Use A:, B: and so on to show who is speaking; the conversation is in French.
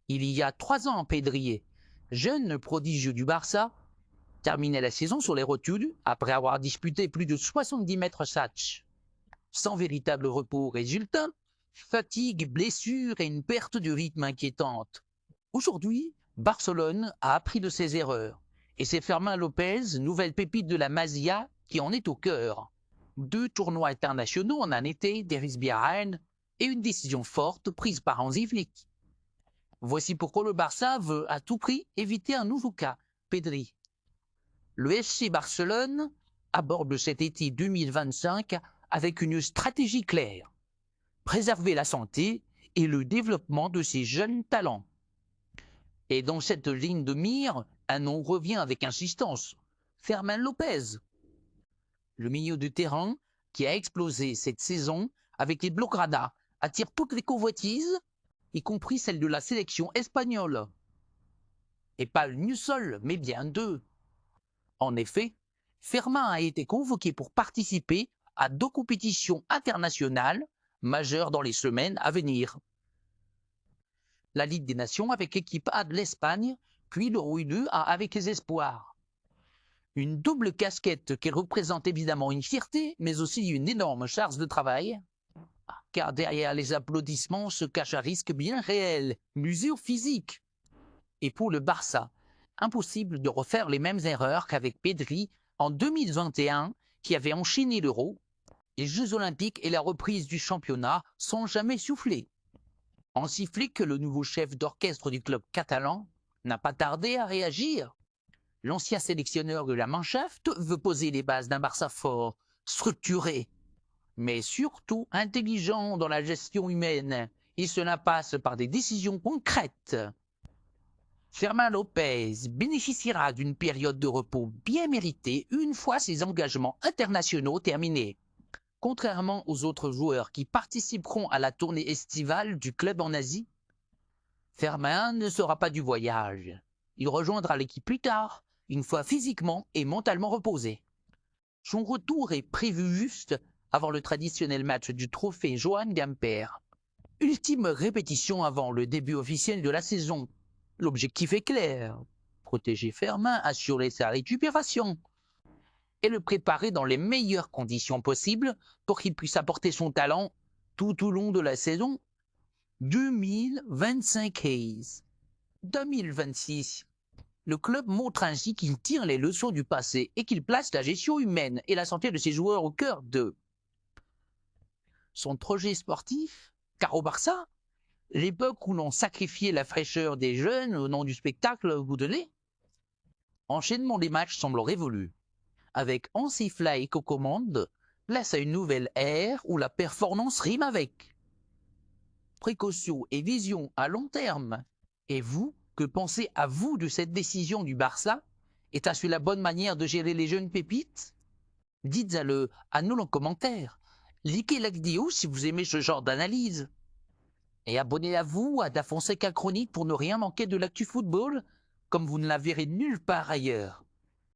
A: Il y a 3 ans, Pedri, jeune prodigieux du Barça, terminait la saison sur les rotules après avoir disputé plus de 70 mètres match. Sans véritable repos résultat, fatigue, blessure et une perte de rythme inquiétante. Aujourd'hui, Barcelone a appris de ses erreurs et c'est Fermin Lopez, nouvelle pépite de la Masia, qui en est au cœur. 2 tournois internationaux en un été d'Erisbjergen et une décision forte prise par Hansi Flick. Voici pourquoi le Barça veut à tout prix éviter un nouveau cas, Pedri. Le FC Barcelone aborde cet été 2025 avec une stratégie claire. Préserver la santé et le développement de ses jeunes talents. Et dans cette ligne de mire, un nom revient avec insistance. Fermin Lopez. Le milieu de terrain qui a explosé cette saison avec les Blaugrana attire toutes les convoitises, y compris celle de la sélection espagnole. Et pas une seule, mais bien 2. En effet, Fermin a été convoqué pour participer à 2 compétitions internationales majeures dans les semaines à venir. La Ligue des Nations avec l'équipe A de l'Espagne, puis l'Euro U2 avec les Espoirs. Une double casquette qui représente évidemment une fierté, mais aussi une énorme charge de travail, car derrière les applaudissements se cache un risque bien réel, l'usure physique. Et pour le Barça, impossible de refaire les mêmes erreurs qu'avec Pedri en 2021, qui avait enchaîné l'Euro. Les Jeux Olympiques et la reprise du championnat sont jamais soufflés. Hansi Flick, le nouveau chef d'orchestre du club catalan, n'a pas tardé à réagir. L'ancien sélectionneur de la Mannschaft veut poser les bases d'un Barça fort, structuré, mais surtout intelligent dans la gestion humaine, et cela passe par des décisions concrètes. Fermin Lopez bénéficiera d'une période de repos bien méritée une fois ses engagements internationaux terminés. Contrairement aux autres joueurs qui participeront à la tournée estivale du club en Asie, Fermin ne sera pas du voyage. Il rejoindra l'équipe plus tard, une fois physiquement et mentalement reposé. Son retour est prévu juste avant le traditionnel match du trophée Johan Gamper. Ultime répétition avant le début officiel de la saison. L'objectif est clair, protéger Fermin, assurer sa récupération et le préparer dans les meilleures conditions possibles pour qu'il puisse apporter son talent tout au long de la saison 2025. 2026. Le club montre ainsi qu'il tire les leçons du passé et qu'il place la gestion humaine et la santé de ses joueurs au cœur de son projet sportif, car au Barça, l'époque où l'on sacrifiait la fraîcheur des jeunes au nom du spectacle vous donnez, enchaînement des matchs semble révolu. Avec Hansi Flick aux commandes, place à une nouvelle ère où la performance rime avec précaution et vision à long terme. Et vous, que pensez à vous de cette décision du Barça? Est-ce la bonne manière de gérer les jeunes pépites? Dites-le à nous en commentaire. Likez la vidéo si vous aimez ce genre d'analyse. Et abonnez-vous à Da Fonseca Chronique pour ne rien manquer de l'actu football, comme vous ne la verrez nulle part ailleurs.